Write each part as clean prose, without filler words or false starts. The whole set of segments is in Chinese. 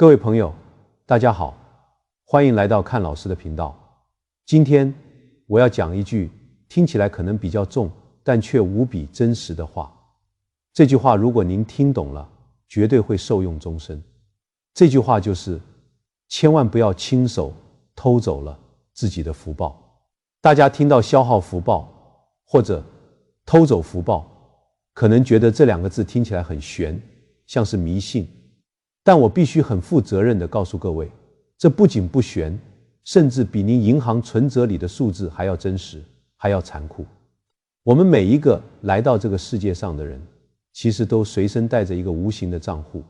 各位朋友，大家好，欢迎来到看老师的频道。今天我要讲一句听起来可能比较重，但却无比真实的话。这句话如果您听懂了，绝对会受用终身。这句话就是：千万不要亲手偷走了自己的福报。大家听到消耗福报或者偷走福报，可能觉得这两个字听起来很玄，像是迷信。但我必须很负责任地告诉各位，这不仅不玄，甚至比您银行存折里的数字还要真实，还要残酷。我们每一个来到这个世界上的人，其实都随身带着一个无形的账户，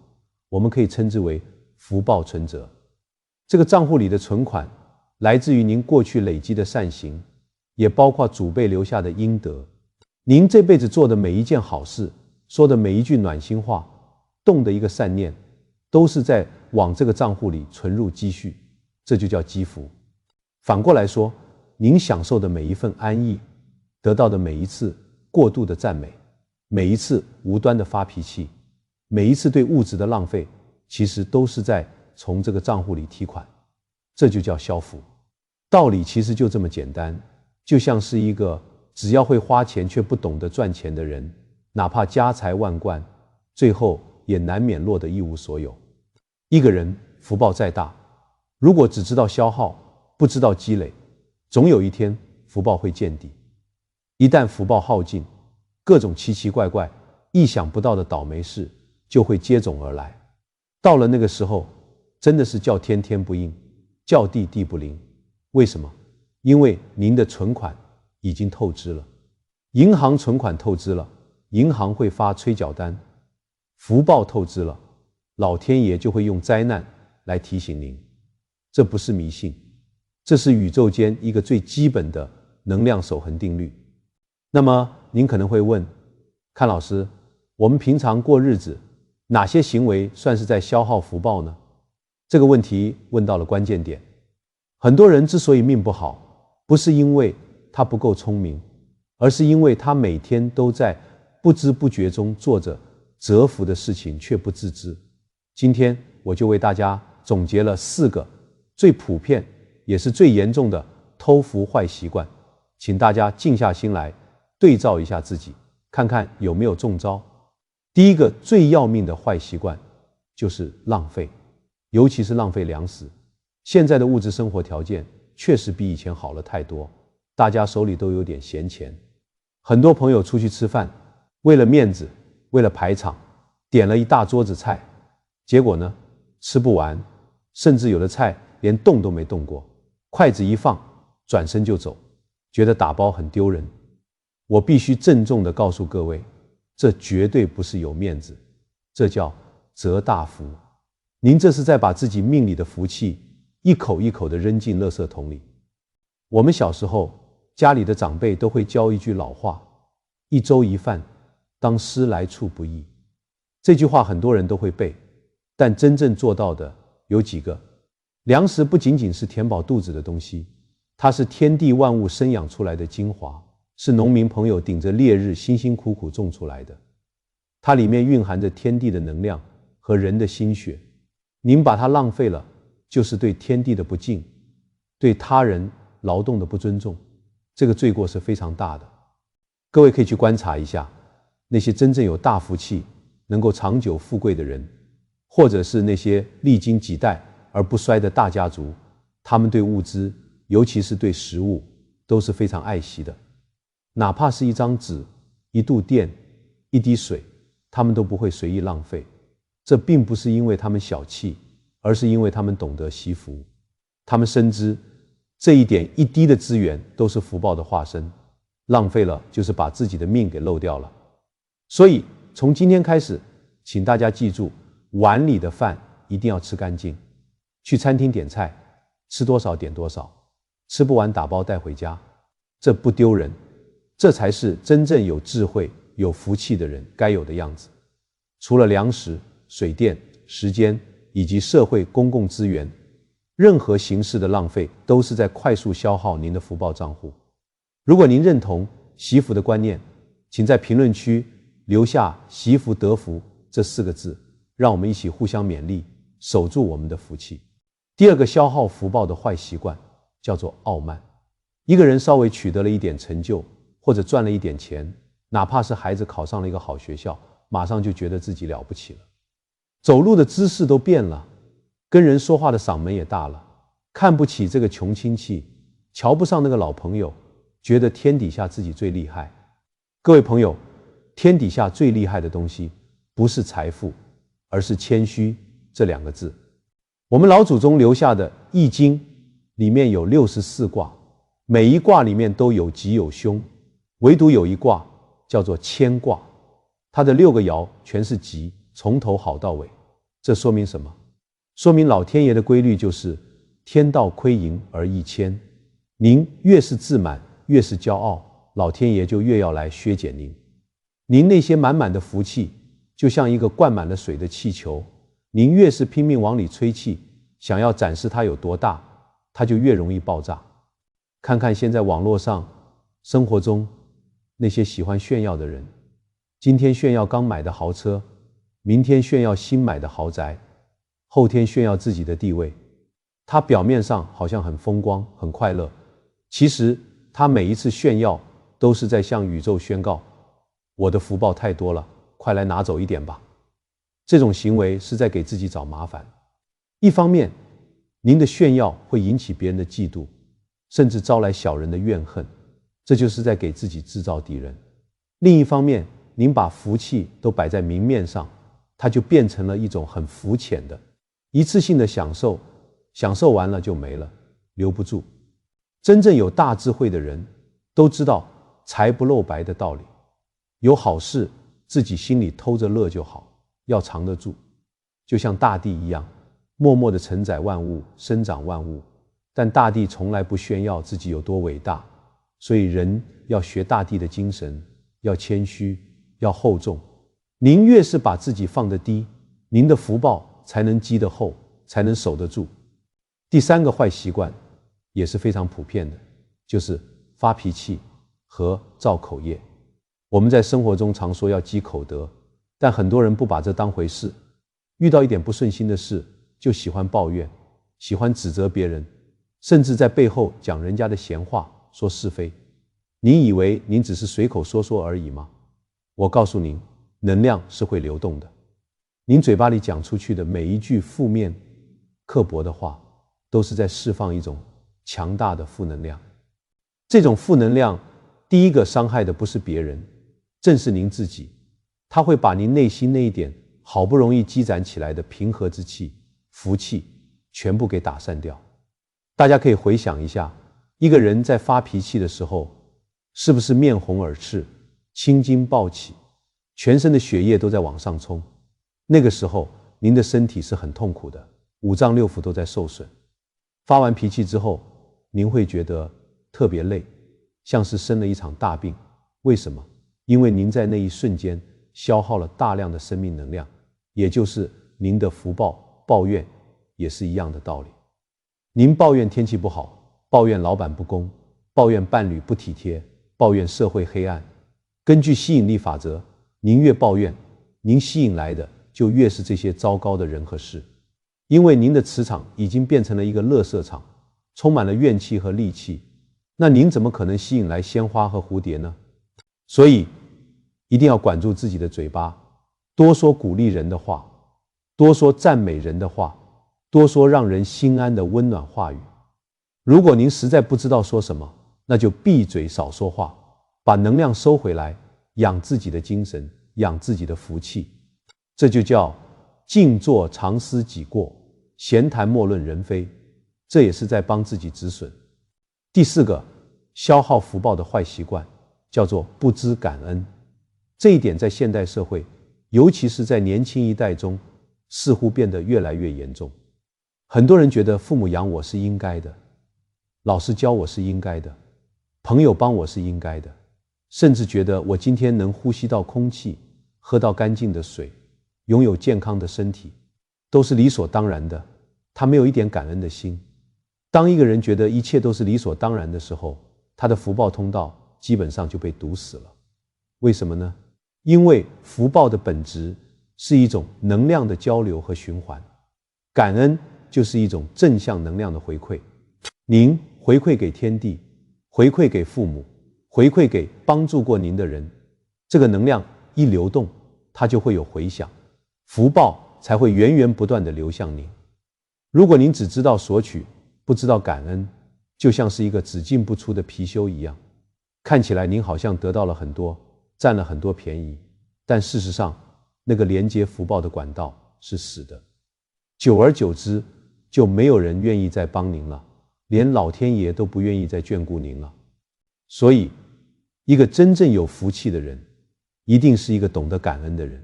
我们可以称之为福报存折。这个账户里的存款来自于您过去累积的善行，也包括祖辈留下的阴德。您这辈子做的每一件好事，说的每一句暖心话，动的一个善念，都是在往这个账户里存入积蓄，这就叫积福。反过来说，您享受的每一份安逸，得到的每一次过度的赞美，每一次无端的发脾气，每一次对物质的浪费，其实都是在从这个账户里提款，这就叫消福。道理其实就这么简单，就像是一个只要会花钱却不懂得赚钱的人，哪怕家财万贯，最后也难免落得一无所有。一个人福报再大，如果只知道消耗，不知道积累，总有一天福报会见底。一旦福报耗尽，各种奇奇怪怪、意想不到的倒霉事就会接踵而来。到了那个时候，真的是叫天天不应，叫地地不灵。为什么？因为您的存款已经透支了。银行存款透支了，银行会发催缴单；福报透支了，老天爷就会用灾难来提醒您。这不是迷信，这是宇宙间一个最基本的能量守恒定律。那么您可能会问，看老师，我们平常过日子，哪些行为算是在消耗福报呢？这个问题问到了关键点。很多人之所以命不好，不是因为他不够聪明，而是因为他每天都在不知不觉中做着折福的事情，却不自知。今天我就为大家总结了4个最普遍也是最严重的偷福坏习惯，请大家静下心来对照一下自己，看看有没有中招。第一个最要命的坏习惯就是浪费，尤其是浪费粮食。现在的物质生活条件确实比以前好了太多，大家手里都有点闲钱。很多朋友出去吃饭，为了面子，为了排场，点了一大桌子菜，结果呢，吃不完，甚至有的菜连动都没动过，筷子一放，转身就走，觉得打包很丢人。我必须郑重地告诉各位，这绝对不是有面子，这叫折大福。您这是在把自己命里的福气一口一口地扔进垃圾桶里。我们小时候，家里的长辈都会教一句老话：一粥一饭，当思来处不易。这句话很多人都会背，但真正做到的有几个？粮食不仅仅是填饱肚子的东西，它是天地万物生养出来的精华，是农民朋友顶着烈日辛辛苦苦种出来的。它里面蕴含着天地的能量和人的心血，您把它浪费了，就是对天地的不敬，对他人劳动的不尊重，这个罪过是非常大的。各位可以去观察一下，那些真正有大福气能够长久富贵的人，或者是那些历经几代而不衰的大家族，他们对物资，尤其是对食物，都是非常爱惜的。哪怕是一张纸、一度电、一滴水，他们都不会随意浪费。这并不是因为他们小气，而是因为他们懂得惜福。他们深知这一点一滴的资源都是福报的化身，浪费了就是把自己的命给漏掉了。所以从今天开始，请大家记住，碗里的饭一定要吃干净。去餐厅点菜，吃多少点多少，吃不完打包带回家，这不丢人，这才是真正有智慧、有福气的人该有的样子。除了粮食、水电、时间以及社会公共资源，任何形式的浪费都是在快速消耗您的福报账户。如果您认同惜福的观念，请在评论区留下惜福得福这4个字，让我们一起互相勉励，守住我们的福气。第二个消耗福报的坏习惯叫做傲慢。一个人稍微取得了一点成就，或者赚了一点钱，哪怕是孩子考上了一个好学校，马上就觉得自己了不起了，走路的姿势都变了，跟人说话的嗓门也大了，看不起这个穷亲戚，瞧不上那个老朋友，觉得天底下自己最厉害。各位朋友，天底下最厉害的东西不是财富，而是谦虚这2个字。我们老祖宗留下的《易经》里面有64卦，每一卦里面都有吉有凶，唯独有一卦叫做谦卦，它的6个爻全是吉，从头好到尾。这说明什么？说明老天爷的规律就是天道亏盈而益谦，您越是自满，越是骄傲，老天爷就越要来削减您。您那些满满的福气就像一个灌满了水的气球，您越是拼命往里吹气，想要展示它有多大，它就越容易爆炸。看看现在网络上生活中那些喜欢炫耀的人，今天炫耀刚买的豪车，明天炫耀新买的豪宅，后天炫耀自己的地位。他表面上好像很风光很快乐，其实他每一次炫耀都是在向宇宙宣告，我的福报太多了，快来拿走一点吧。这种行为是在给自己找麻烦。一方面，您的炫耀会引起别人的嫉妒，甚至招来小人的怨恨，这就是在给自己制造敌人。另一方面，您把福气都摆在明面上，它就变成了一种很肤浅的一次性的享受，享受完了就没了，留不住。真正有大智慧的人都知道财不露白的道理，有好事自己心里偷着乐就好，要藏得住。就像大地一样，默默地承载万物，生长万物，但大地从来不炫耀自己有多伟大。所以人要学大地的精神，要谦虚，要厚重。您越是把自己放得低，您的福报才能积得厚，才能守得住。第3个坏习惯也是非常普遍的，就是发脾气和造口业。我们在生活中常说要积口德，但很多人不把这当回事，遇到一点不顺心的事就喜欢抱怨，喜欢指责别人，甚至在背后讲人家的闲话，说是非。您以为您只是随口说说而已吗？我告诉您，能量是会流动的。您嘴巴里讲出去的每一句负面刻薄的话，都是在释放一种强大的负能量。这种负能量，第一个伤害的不是别人，正是您自己。它会把您内心那一点好不容易积攒起来的平和之气、福气全部给打散掉。大家可以回想一下，一个人在发脾气的时候，是不是面红耳赤，青筋暴起，全身的血液都在往上冲？那个时候您的身体是很痛苦的，五脏六腑都在受损。发完脾气之后，您会觉得特别累，像是生了一场大病。为什么？因为您在那一瞬间消耗了大量的生命能量，也就是您的福报。抱怨也是一样的道理。您抱怨天气不好，抱怨老板不公，抱怨伴侣不体贴，抱怨社会黑暗。根据吸引力法则，您越抱怨，您吸引来的就越是这些糟糕的人和事。因为您的磁场已经变成了一个垃圾场，充满了怨气和戾气，那您怎么可能吸引来鲜花和蝴蝶呢？所以一定要管住自己的嘴巴，多说鼓励人的话，多说赞美人的话，多说让人心安的温暖话语。如果您实在不知道说什么，那就闭嘴少说话，把能量收回来，养自己的精神，养自己的福气。这就叫静坐常思己过，闲谈莫论人非，这也是在帮自己止损。第4个消耗福报的坏习惯叫做不知感恩。这一点在现代社会，尤其是在年轻一代中，似乎变得越来越严重。很多人觉得父母养我是应该的，老师教我是应该的，朋友帮我是应该的，甚至觉得我今天能呼吸到空气，喝到干净的水，拥有健康的身体，都是理所当然的。他没有一点感恩的心。当一个人觉得一切都是理所当然的时候，他的福报通道基本上就被堵死了。为什么呢？因为福报的本质是一种能量的交流和循环。感恩就是一种正向能量的回馈。您回馈给天地，回馈给父母，回馈给帮助过您的人，这个能量一流动，它就会有回响，福报才会源源不断地流向您。如果您只知道索取，不知道感恩，就像是一个只进不出的貔貅一样，看起来您好像得到了很多，占了很多便宜，但事实上那个连接福报的管道是死的，久而久之就没有人愿意再帮您了，连老天爷都不愿意再眷顾您了。所以一个真正有福气的人，一定是一个懂得感恩的人，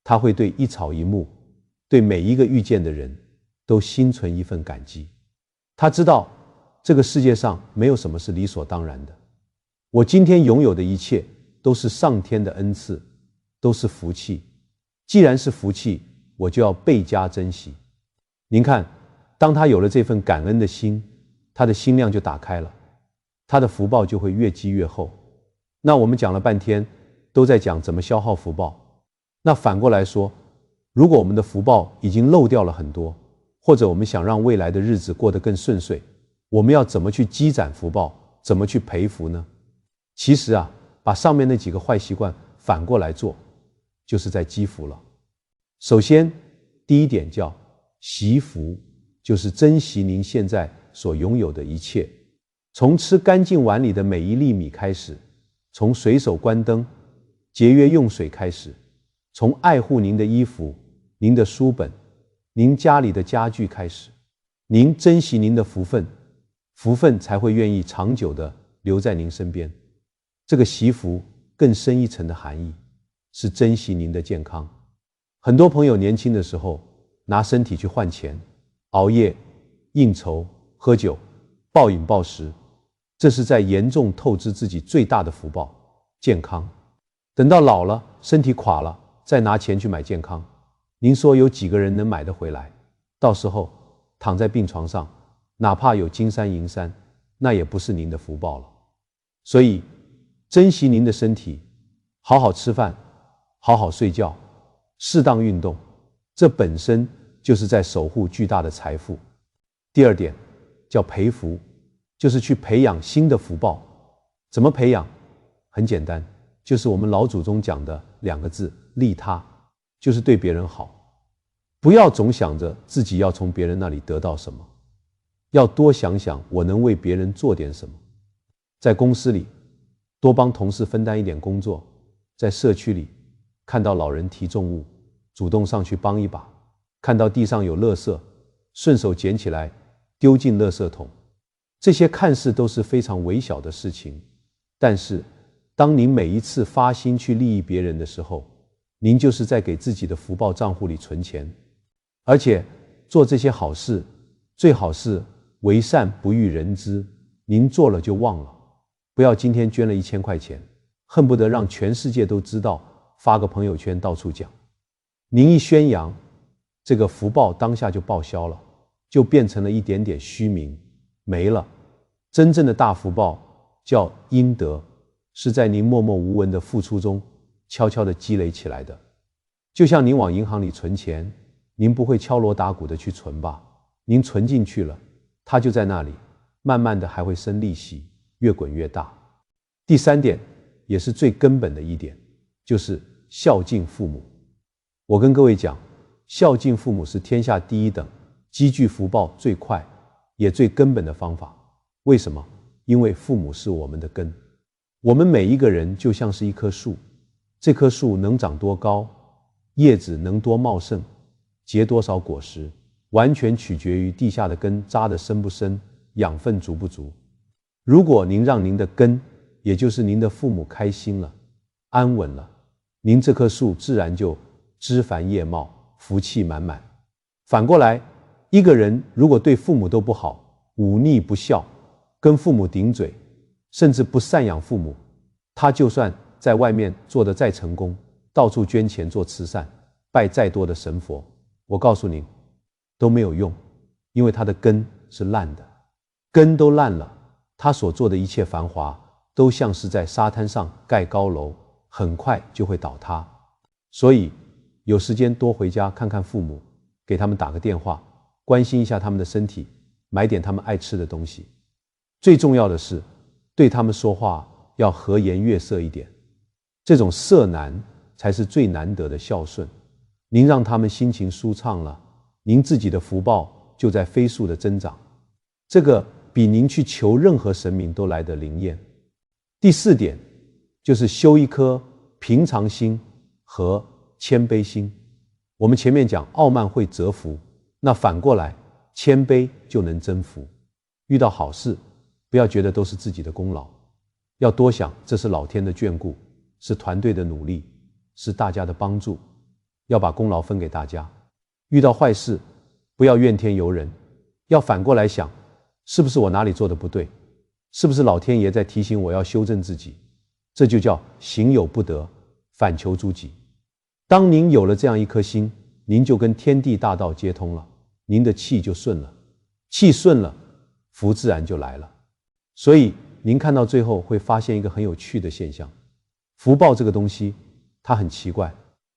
他会对一草一木，对每一个遇见的人都心存一份感激。他知道这个世界上没有什么是理所当然的，我今天拥有的一切都是上天的恩赐，都是福气。既然是福气，我就要倍加珍惜。您看，当他有了这份感恩的心，他的心量就打开了，他的福报就会越积越厚。那我们讲了半天都在讲怎么消耗福报，那反过来说，如果我们的福报已经漏掉了很多，或者我们想让未来的日子过得更顺遂，我们要怎么去积攒福报，怎么去培福呢？其实把上面那几个坏习惯反过来做，就是在积福了。首先第一点叫惜福，就是珍惜您现在所拥有的一切，从吃干净碗里的每一粒米开始，从随手关灯节约用水开始，从爱护您的衣服，您的书本，您家里的家具开始。您珍惜您的福分，福分才会愿意长久地留在您身边。这个惜福更深一层的含义是珍惜您的健康。很多朋友年轻的时候拿身体去换钱，熬夜、应酬、喝酒、暴饮暴食，这是在严重透支自己最大的福报——健康。等到老了，身体垮了，再拿钱去买健康，您说有几个人能买得回来？到时候躺在病床上，哪怕有金山银山，那也不是您的福报了。所以珍惜您的身体，好好吃饭，好好睡觉，适当运动，这本身就是在守护巨大的财富。第二点叫培福，就是去培养新的福报。怎么培养？很简单，就是我们老祖宗讲的2个字：利他，就是对别人好。不要总想着自己要从别人那里得到什么，要多想想我能为别人做点什么。在公司里多帮同事分担一点工作，在社区里看到老人提重物，主动上去帮一把，看到地上有垃圾，顺手捡起来丢进垃圾桶。这些看似都是非常微小的事情，但是当您每一次发心去利益别人的时候，您就是在给自己的福报账户里存钱。而且做这些好事最好是为善不欲人知，您做了就忘了。不要今天捐了1000块钱，恨不得让全世界都知道，发个朋友圈到处讲。您一宣扬，这个福报当下就报销了，就变成了一点点虚名，没了。真正的大福报叫阴德，是在您默默无闻的付出中悄悄地积累起来的。就像您往银行里存钱，您不会敲锣打鼓的去存吧？您存进去了，它就在那里，慢慢的还会生利息，越滚越大。第3点也是最根本的一点，就是孝敬父母。我跟各位讲，孝敬父母是天下第一等，积聚福报最快也最根本的方法。为什么？因为父母是我们的根。我们每一个人就像是一棵树，这棵树能长多高，叶子能多茂盛，结多少果实，完全取决于地下的根扎得深不深，养分足不足。如果您让您的根，也就是您的父母开心了，安稳了，您这棵树自然就枝繁叶茂，福气满满。反过来，一个人如果对父母都不好，忤逆不孝，跟父母顶嘴，甚至不赡养父母，他就算在外面做得再成功，到处捐钱做慈善，拜再多的神佛，我告诉您都没有用，因为他的根是烂的。根都烂了，他所做的一切繁华都像是在沙滩上盖高楼，很快就会倒塌。所以有时间多回家看看父母，给他们打个电话，关心一下他们的身体，买点他们爱吃的东西。最重要的是，对他们说话要和颜悦色一点，这种色难才是最难得的孝顺。您让他们心情舒畅了，您自己的福报就在飞速的增长，这个比您去求任何神明都来得灵验。第4点就是修一颗平常心和谦卑心。我们前面讲傲慢会折福，那反过来谦卑就能增福。遇到好事不要觉得都是自己的功劳，要多想这是老天的眷顾，是团队的努力，是大家的帮助，要把功劳分给大家。遇到坏事不要怨天尤人，要反过来想，是不是我哪里做的不对，是不是老天爷在提醒我要修正自己，这就叫行有不得，反求诸己。当您有了这样一颗心，您就跟天地大道接通了，您的气就顺了，气顺了，福自然就来了。所以您看到最后会发现一个很有趣的现象，福报这个东西它很奇怪，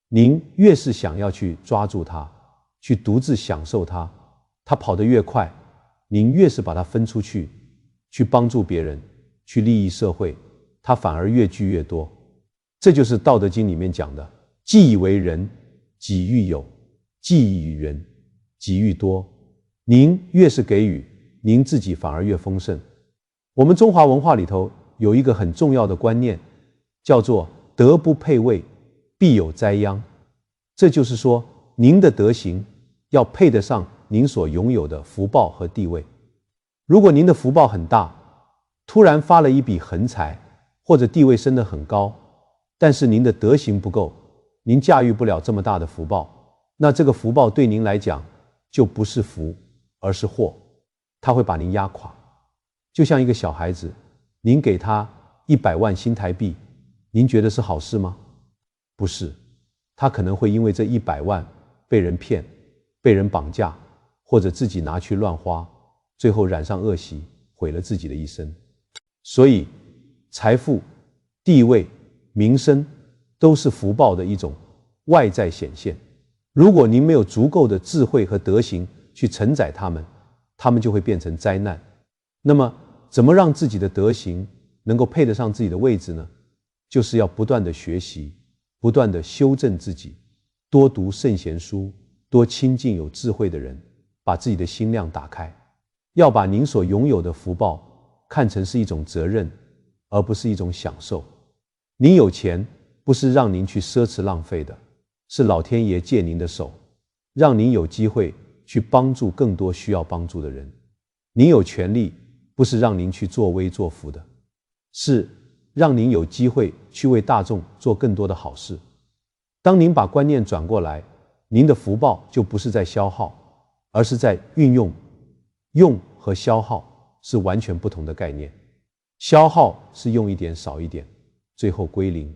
您越是想要去抓住它，去独自享受它，它跑得越快，您越是把它分出去，去帮助别人，去利益社会，它反而越聚越多。这就是《道德经》里面讲的，既以为人，己欲有；既以与人，己欲多。您越是给予，您自己反而越丰盛。我们中华文化里头有一个很重要的观念，叫做德不配位，必有灾殃。这就是说，您的德行要配得上您所拥有的福报和地位。如果您的福报很大，突然发了一笔横财，或者地位升得很高，但是您的德行不够，您驾驭不了这么大的福报，那这个福报对您来讲就不是福，而是祸，它会把您压垮。就像一个小孩子，您给他100万新台币，您觉得是好事吗？不是，他可能会因为这100万被人骗，被人绑架，或者自己拿去乱花，最后染上恶习，毁了自己的一生。所以财富、地位、名声都是福报的一种外在显现。如果您没有足够的智慧和德行去承载它们，它们就会变成灾难。那么怎么让自己的德行能够配得上自己的位置呢？就是要不断的学习，不断的修正自己，多读圣贤书，多亲近有智慧的人，把自己的心量打开。要把您所拥有的福报看成是一种责任，而不是一种享受。您有钱不是让您去奢侈浪费的，是老天爷借您的手，让您有机会去帮助更多需要帮助的人。您有权利不是让您去作威作福的，是让您有机会去为大众做更多的好事。当您把观念转过来，您的福报就不是在消耗，而是在运用。用和消耗是完全不同的概念。消耗是用一点少一点，最后归零；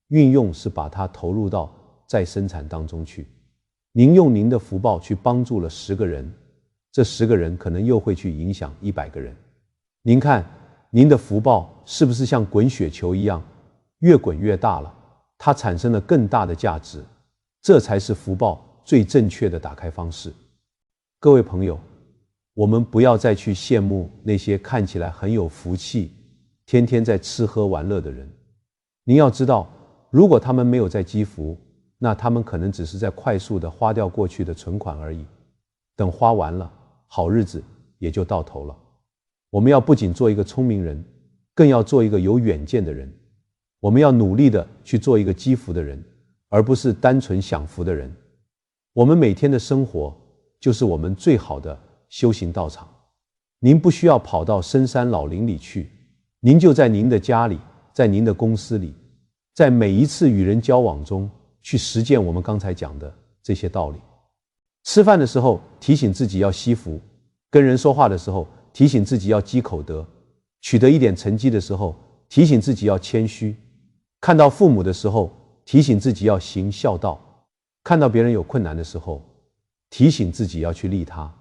运用是把它投入到再生产当中去。您用您的福报去帮助了10个人，这10个人可能又会去影响100个人。您看您的福报是不是像滚雪球一样，越滚越大了，它产生了更大的价值，这才是福报最正确的打开方式。各位朋友，我们不要再去羡慕那些看起来很有福气，天天在吃喝玩乐的人。您要知道，如果他们没有在积福，那他们可能只是在快速地花掉过去的存款而已。等花完了，好日子也就到头了。我们要不仅做一个聪明人，更要做一个有远见的人。我们要努力地去做一个积福的人，而不是单纯享福的人。我们每天的生活就是我们最好的修行道场。您不需要跑到深山老林里去，您就在您的家里，在您的公司里，在每一次与人交往中去实践我们刚才讲的这些道理。吃饭的时候提醒自己要惜福，跟人说话的时候提醒自己要积口德，取得一点成绩的时候提醒自己要谦虚，看到父母的时候提醒自己要行孝道，看到别人有困难的时候提醒自己要去利他。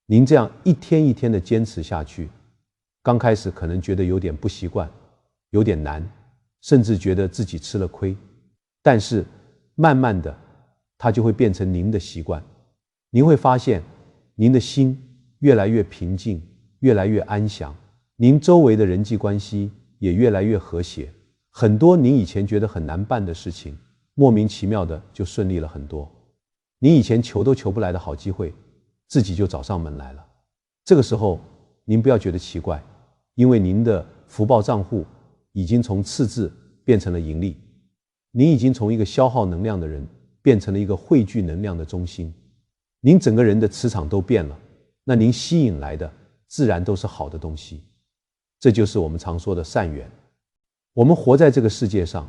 您这样一天一天的坚持下去，刚开始可能觉得有点不习惯，有点难，甚至觉得自己吃了亏，但是慢慢的它就会变成您的习惯。您会发现您的心越来越平静，越来越安详，您周围的人际关系也越来越和谐，很多您以前觉得很难办的事情，莫名其妙的就顺利了很多。您以前求都求不来的好机会，自己就找上门来了。这个时候，您不要觉得奇怪，因为您的福报账户已经从赤字变成了盈利，您已经从一个消耗能量的人变成了一个汇聚能量的中心，您整个人的磁场都变了，那您吸引来的自然都是好的东西。这就是我们常说的善缘。我们活在这个世界上，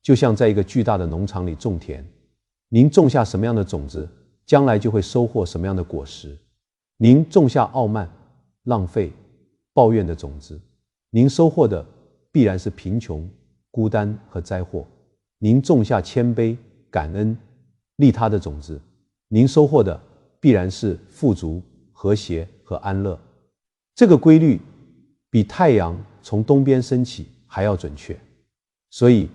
就像在一个巨大的农场里种田，您种下什么样的种子，将来就会收获什么样的果实。您种下傲慢、浪费、抱怨的种子，您收获的必然是贫穷、孤单和灾祸。您种下谦卑、感恩、利他的种子，您收获的必然是富足、和谐和安乐。这个规律比太阳从东边升起还要准确，所以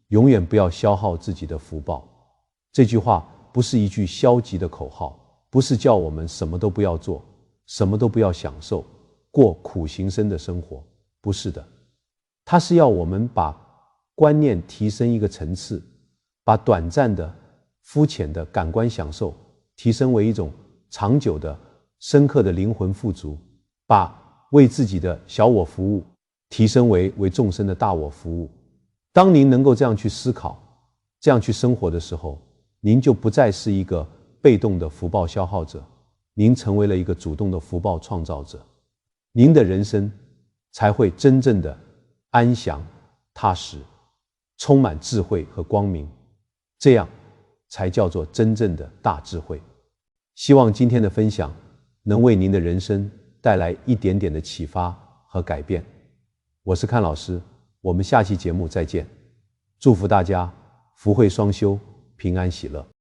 永远不要消耗自己的福报。这句话不是一句消极的口号，不是叫我们什么都不要做，什么都不要享受，过苦行僧的生活，不是的。它是要我们把观念提升一个层次，把短暂的、肤浅的感官享受提升为一种长久的、深刻的灵魂富足，把为自己的小我服务提升为众生的大我服务。当您能够这样去思考，这样去生活的时候，您就不再是一个被动的福报消耗者，您成为了一个主动的福报创造者，您的人生才会真正的安详、踏实，充满智慧和光明，这样才叫做真正的大智慧。希望今天的分享能为您的人生带来一点点的启发和改变。我是看老师，我们下期节目再见。祝福大家福慧双修，平安喜乐。